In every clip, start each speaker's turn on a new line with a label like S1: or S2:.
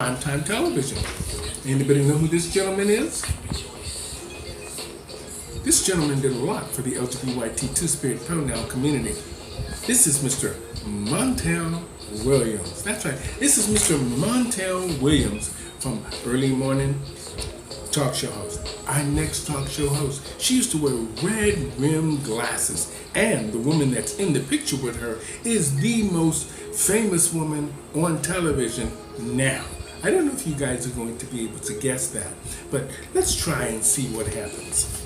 S1: primetime television. Anybody know who this gentleman is? This gentleman did a lot for the lgbyt two-spirit pronoun community. This is Mr. Montel Williams. That's right. This is Mr. Montel Williams from Early Morning Talk Show Host. Our next talk show host. She used to wear red rimmed glasses. And the woman that's in the picture with her is the most famous woman on television now. I don't know if you guys are going to be able to guess that, but let's try and see what happens.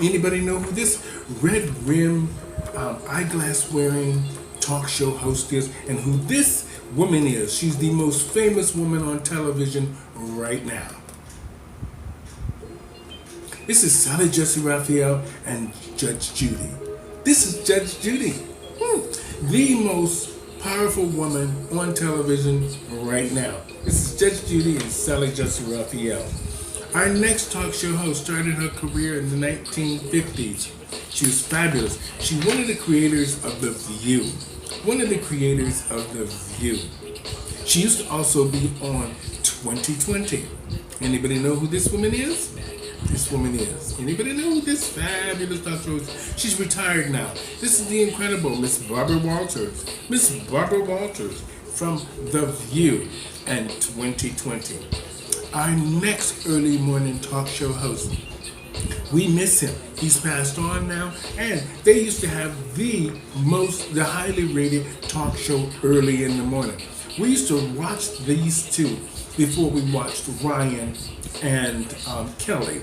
S1: Anybody know who this red rim eyeglass wearing talk show host is and who this woman is? She's the most famous woman on television right now. This is Sally Jesse Raphael and Judge Judy. This is Judge Judy, the most powerful woman on television right now. This is Judge Judy and Sally Jesse Raphael. Our next talk show host started her career in the 1950s. She was fabulous. She's one of the creators of The View. One of the creators of The View. She used to also be on 2020. Anybody know who this woman is? This woman is. Anybody know who this fabulous talk show is? She's retired now. This is the incredible Miss Barbara Walters. Miss Barbara Walters from The View and 2020. Our next early morning talk show host. We miss him. He's passed on now, and they used to have the highly rated talk show early in the morning. We used to watch these two before we watched Ryan and Kelly.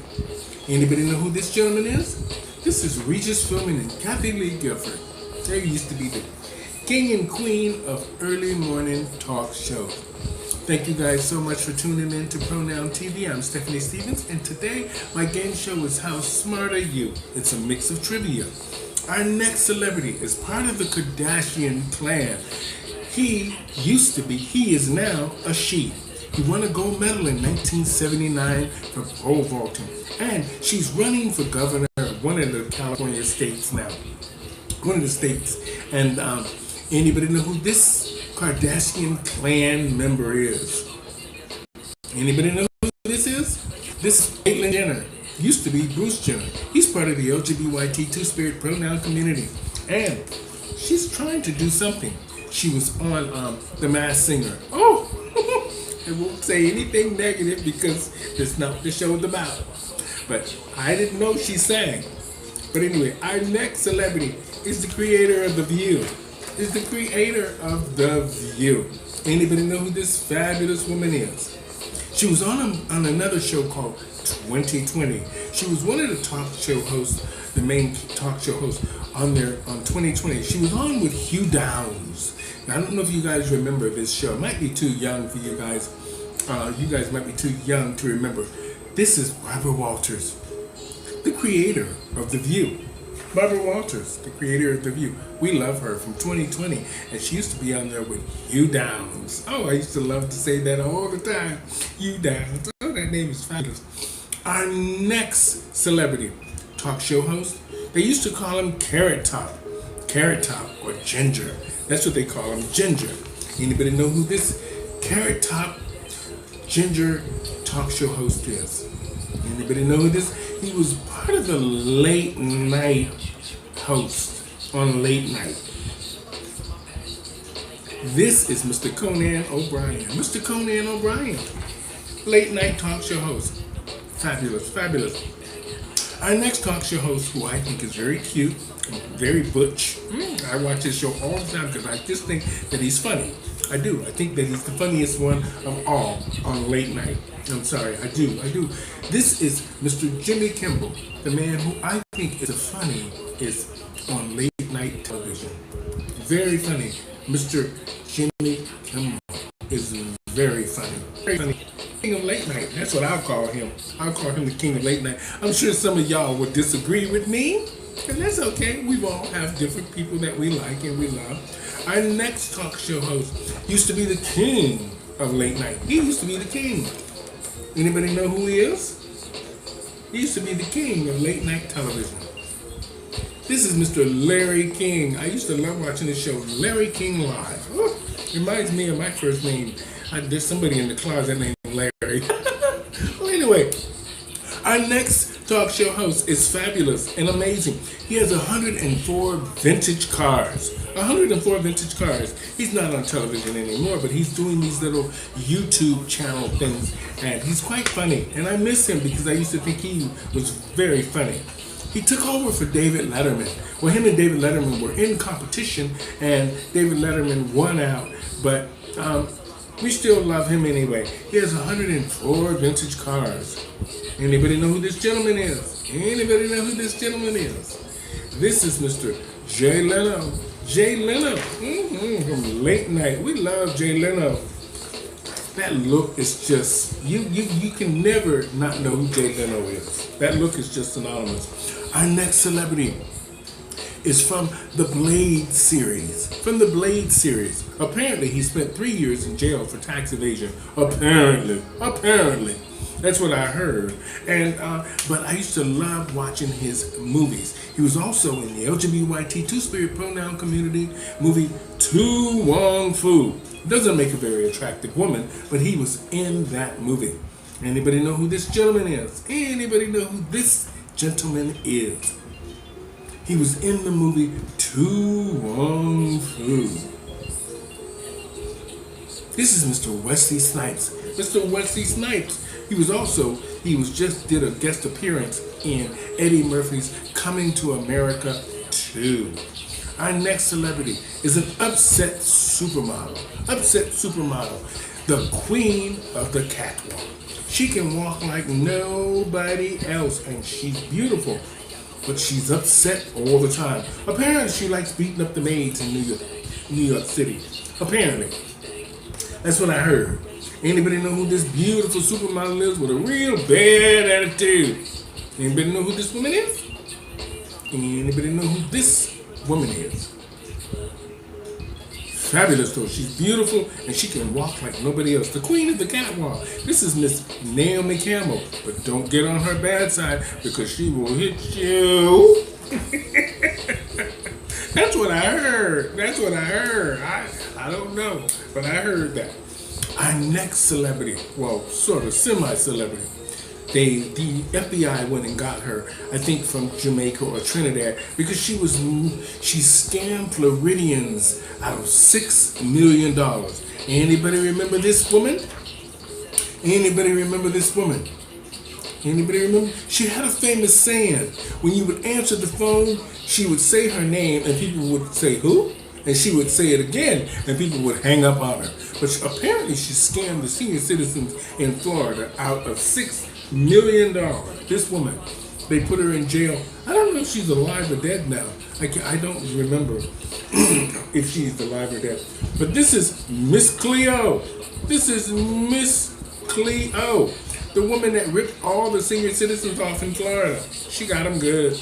S1: Anybody know who this gentleman is? This is Regis Philbin and Kathy Lee Gifford. They used to be the king and queen of early morning talk shows. Thank you guys so much for tuning in to Pronoun TV. I'm Stephanie Stevens, and today my game show is How Smart Are You? It's a mix of trivia. Our next celebrity is part of the Kardashian clan. He is now a she. He won a gold medal in 1979 for pole vaulting. And she's running for governor of one of the California states now. One of the states. And anybody know who this Kardashian clan member is? Anybody know who this is? This is Caitlyn Jenner. Used to be Bruce Jenner. He's part of the lgbyt two-spirit pronoun community. And she's trying to do something. She was on The Masked Singer. Oh! I won't say anything negative because that's not what the show's about. But I didn't know she sang. But anyway, our next celebrity is the creator of The View. Is the creator of The View. Anybody know who this fabulous woman is? She was on another show called 2020. She was one of the talk show hosts, the main talk show host on 2020. She was on with Hugh Downs. Now, I don't know if you guys remember this show. It might be too young for you guys. You guys might be too young to remember. This is Barbara Walters, the creator of The View. Barbara Walters, the creator of The View. We love her from 2020, and she used to be on there with Hugh Downs. Oh, I used to love to say that all the time. Hugh Downs. Oh, that name is fabulous. Our next celebrity, talk show host, they used to call him Carrot Top. Carrot Top or Ginger. That's what they call him, Ginger. Anybody know who this Carrot Top Ginger talk show host is? Anybody know who this? He was part of the late night host on Late Night. This is Mr. Conan O'Brien. Mr. Conan O'Brien, late night talk show host. Fabulous, fabulous. Our next talk show host, who I think is very cute, very butch. I watch his show all the time because I just think that he's funny. I do. I think that he's the funniest one of all on Late Night. I'm sorry, I do. This is Mr. Jimmy Kimmel, the man who I think is the funniest on late night television. Very funny. Mr. Jimmy Kimmel is very funny. Very funny. King of Late Night. That's what I'll call him. I'll call him the King of Late Night. I'm sure some of y'all would disagree with me, and that's okay. We all have different people that we like and we love. Our next talk show host used to be the king of late night. He used to be the king. Anybody know who he is? He used to be the king of late night television. This is Mr. Larry King. I used to love watching the show Larry King Live. Oh, reminds me of my first name. There's somebody in the closet named Larry. Well, anyway, our next talk show host is fabulous and amazing. He has 104 vintage cars. 104 vintage cars. He's not on television anymore, but he's doing these little YouTube channel things, and he's quite funny. And I miss him because I used to think he was very funny. He took over for David Letterman. Well, him and David Letterman were in competition, and David Letterman won out, but we still love him anyway. He has 104 vintage cars. Anybody know who this gentleman is? Anybody know who this gentleman is? This is Mr. Jay Leno. Jay Leno, from Late Night. We love Jay Leno. That look is just, you can never not know who Jay Leno is. That look is just synonymous. Our next celebrity is from the Blade series. From the Blade series. Apparently, he spent 3 years in jail for tax evasion. Apparently. That's what I heard. And but I used to love watching his movies. He was also in the lgbyt, two-spirit pronoun community movie To Wong Fu. Doesn't make a very attractive woman, but he was in that movie. Anybody know who this gentleman is? Anybody know who this gentleman is? He was in the movie To Wong Fu. This is Mr. Wesley Snipes. Mr. Wesley Snipes. He just did a guest appearance in Eddie Murphy's Coming to America 2. Our next celebrity is an upset supermodel. Upset supermodel. The queen of the catwalk. She can walk like nobody else, and she's beautiful. But she's upset all the time. Apparently, she likes beating up the maids in New York City. Apparently. That's what I heard. Anybody know who this beautiful supermodel is with a real bad attitude? Anybody know who this woman is? Anybody know who this woman is? Fabulous though. She's beautiful and she can walk like nobody else. The queen of the catwalk. This is Miss Naomi Campbell. But don't get on her bad side because she will hit you. That's what I heard. That's what I heard. I don't know, but I heard that. Our next celebrity, well, sort of semi-celebrity, the FBI went and got her, I think from Jamaica or Trinidad, because she scammed Floridians out of $6 million. Anybody remember this woman? Anybody remember this woman? Anybody remember? She had a famous saying. When you would answer the phone, she would say her name and people would say, who? And she would say it again and people would hang up on her. But apparently she scammed the senior citizens in Florida out of $6 million. This woman, they put her in jail. I don't know if she's alive or dead now. I don't remember if she's alive or dead. But this is Miss Cleo. This is Miss Cleo. The woman that ripped all the senior citizens off in Florida. She got them good.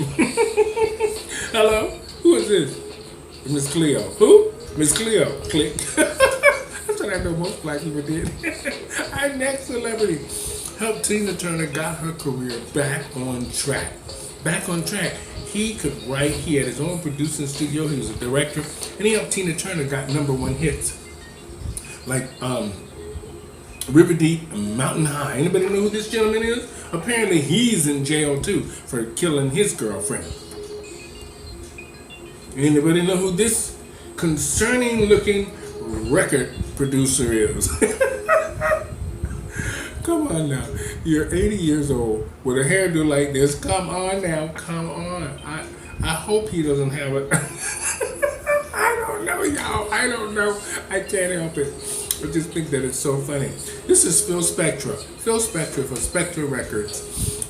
S1: Hello? Who is this? Miss Cleo. Who? Miss Cleo. Click. That's what I know most black people did. Our next celebrity helped Tina Turner got her career back on track. Back on track. He could write. He had his own producing studio. He was a director. And he helped Tina Turner got #1 hits. Like, River Deep and Mountain High. Anybody know who this gentleman is? Apparently he's in jail too for killing his girlfriend. Anybody know who this concerning looking record producer is? Come on now. You're 80 years old with a hairdo like this. Come on now. Come on. I hope he doesn't have it. I don't know, y'all. I don't know. I can't help it. I just think that it's so funny. This is Phil Spector. Phil Spector for Spector Records.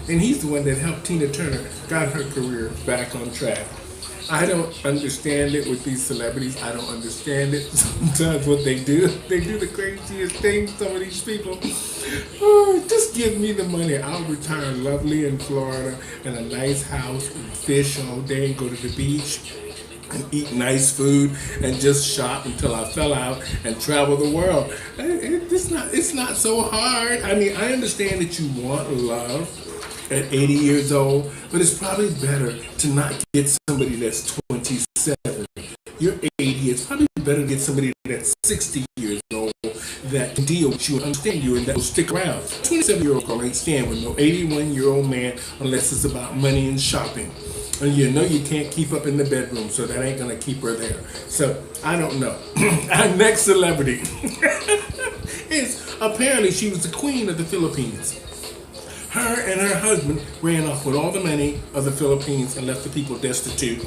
S1: And he's the one that helped Tina Turner got her career back on track. I don't understand it with these celebrities. I don't understand it sometimes what they do. They do the craziest things, some of these people. Oh, just give me the money. I'll retire lovely in Florida in a nice house and fish all day and go to the beach and eat nice food and just shop until I fell out and travel the world. It's not so hard. I mean, I understand that you want love at 80 years old, but it's probably better to not get somebody that's 27. You're 80. It's probably better to get somebody that's 60 years old that can deal with you and understand you and that will stick around. 27-year-old girl ain't staying with no 81-year-old man unless it's about money and shopping. And you know you can't keep up in the bedroom, so that ain't gonna keep her there. So I don't know. Our next celebrity is apparently she was the queen of the Philippines. Her and her husband ran off with all the money of the Philippines and left the people destitute.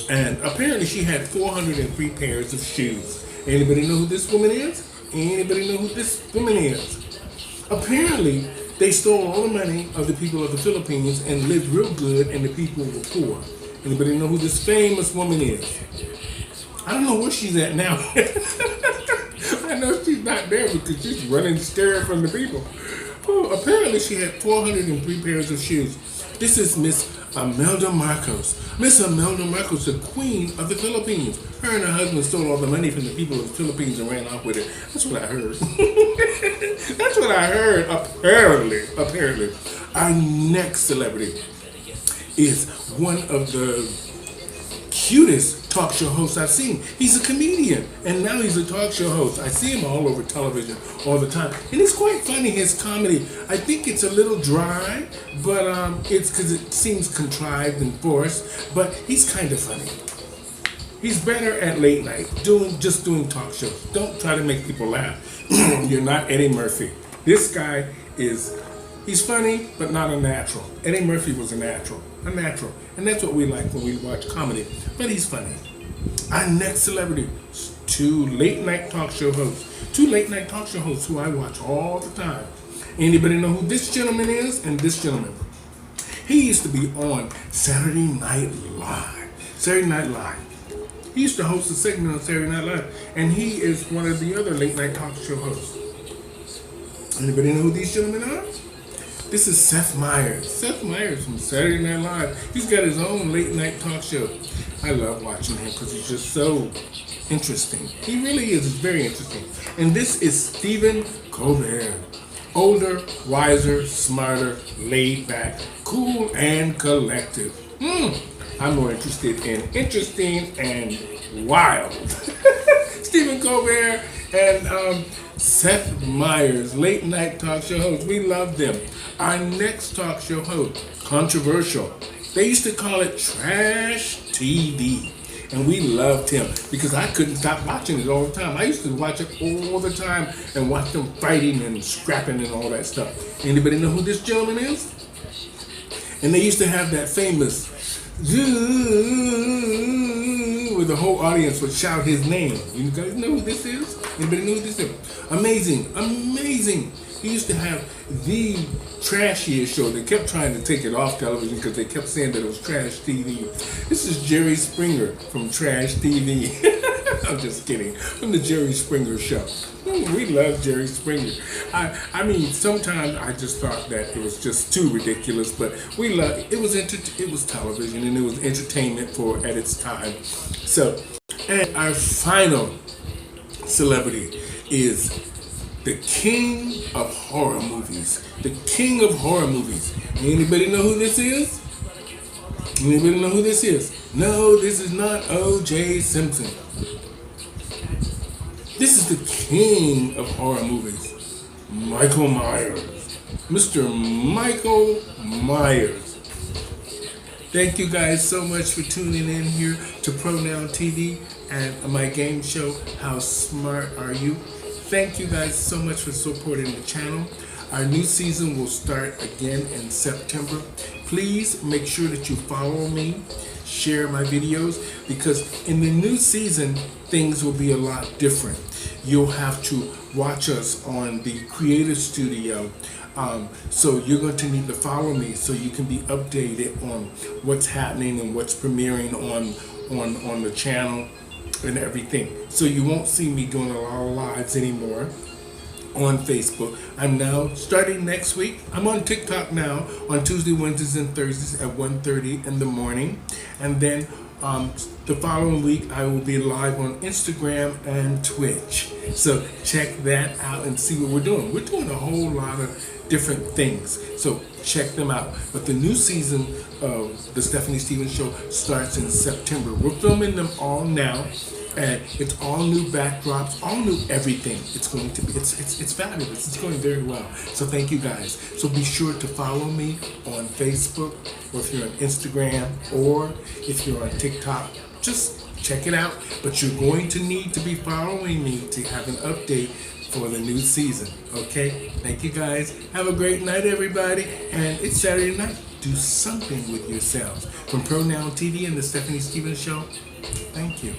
S1: And apparently she had 403 pairs of shoes. Anybody know who this woman is? Anybody know who this woman is? Apparently they stole all the money of the people of the Philippines and lived real good, and the people were poor. Anybody know who this famous woman is? I don't know where she's at now. I know she's not there because she's running scared from the people. Oh, apparently she had 403 pairs of shoes. This is Miss Imelda Marcos. Miss Imelda Marcos, the queen of the Philippines. Her and her husband stole all the money from the people of the Philippines and ran off with it. That's what I heard. That's what I heard, apparently. Our next celebrity is one of the cutest talk show hosts I've seen. He's a comedian, and now he's a talk show host. I see him all over television all the time, and it's quite funny, his comedy. I think it's a little dry, but it's because it seems contrived and forced, but he's kind of funny. He's better at late night, just doing talk shows. Don't try to make people laugh. You're not Eddie Murphy. This guy he's funny, but not a natural. Eddie Murphy was a natural. And that's what we like when we watch comedy. But he's funny. Our next celebrity is two late night talk show hosts who I watch all the time. Anybody know who this gentleman is and this gentleman? He used to be on Saturday Night Live. He used to host a segment on Saturday Night Live, and he is one of the other late night talk show hosts. Anybody know who these gentlemen are? This is Seth Meyers. Seth Meyers from Saturday Night Live. He's got his own late night talk show. I love watching him because he's just so interesting. He really is. It's very interesting. And this is Stephen Colbert. Older, wiser, smarter, laid back, cool, and collective. I'm more interested in interesting and wild. Stephen Colbert and Seth Meyers, late night talk show host. We love them. Our next talk show host, controversial. They used to call it trash TV. And we loved him because I couldn't stop watching it all the time. I used to watch it all the time and watch them fighting and scrapping and all that stuff. Anybody know who this gentleman is? And they used to have that famous where the whole audience would shout his name. You guys know who this is? Anybody know who this is? Amazing. He used to have the trashiest show. They kept trying to take it off television because they kept saying that it was trash TV. This is Jerry Springer from Trash TV. I'm just kidding. From the Jerry Springer Show. We love Jerry Springer. I mean, sometimes I just thought that it was just too ridiculous, but we love it. It was television and it was entertainment at its time. So, and our final celebrity is the king of horror movies. The king of horror movies. Anybody know who this is? Anybody know who this is? No, this is not O.J. Simpson. This is the king of horror movies. Michael Myers. Mr. Michael Myers. Thank you guys so much for tuning in here to Pronoun TV and my game show, How Smart Are You? Thank you guys so much for supporting the channel. Our new season will start again in September. Please make sure that you follow me, share my videos, because in the new season, things will be a lot different. You'll have to watch us on the Creative Studio. So you're going to need to follow me so you can be updated on what's happening and what's premiering on the channel and everything. So you won't see me doing a lot of lives anymore on Facebook. I'm now, starting next week, I'm on TikTok now on Tuesday, Wednesdays, and Thursdays at 1:30 in the morning. And then the following week, I will be live on Instagram and Twitch. So check that out and see what we're doing. We're doing a whole lot of different things. So check them out. But the new season of the Stephanie Stevens Show starts in September. We're filming them all now. And it's all new backdrops, all new everything. It's going to be, it's fabulous. It's going very well. So thank you guys. So be sure to follow me on Facebook, or if you're on Instagram, or if you're on TikTok, just check it out. But you're going to need to be following me to have an update for the new season. Okay? Thank you guys. Have a great night, everybody. And it's Saturday night. Do something with yourselves. From Pronoun TV and the Stephanie Stevens Show, thank you.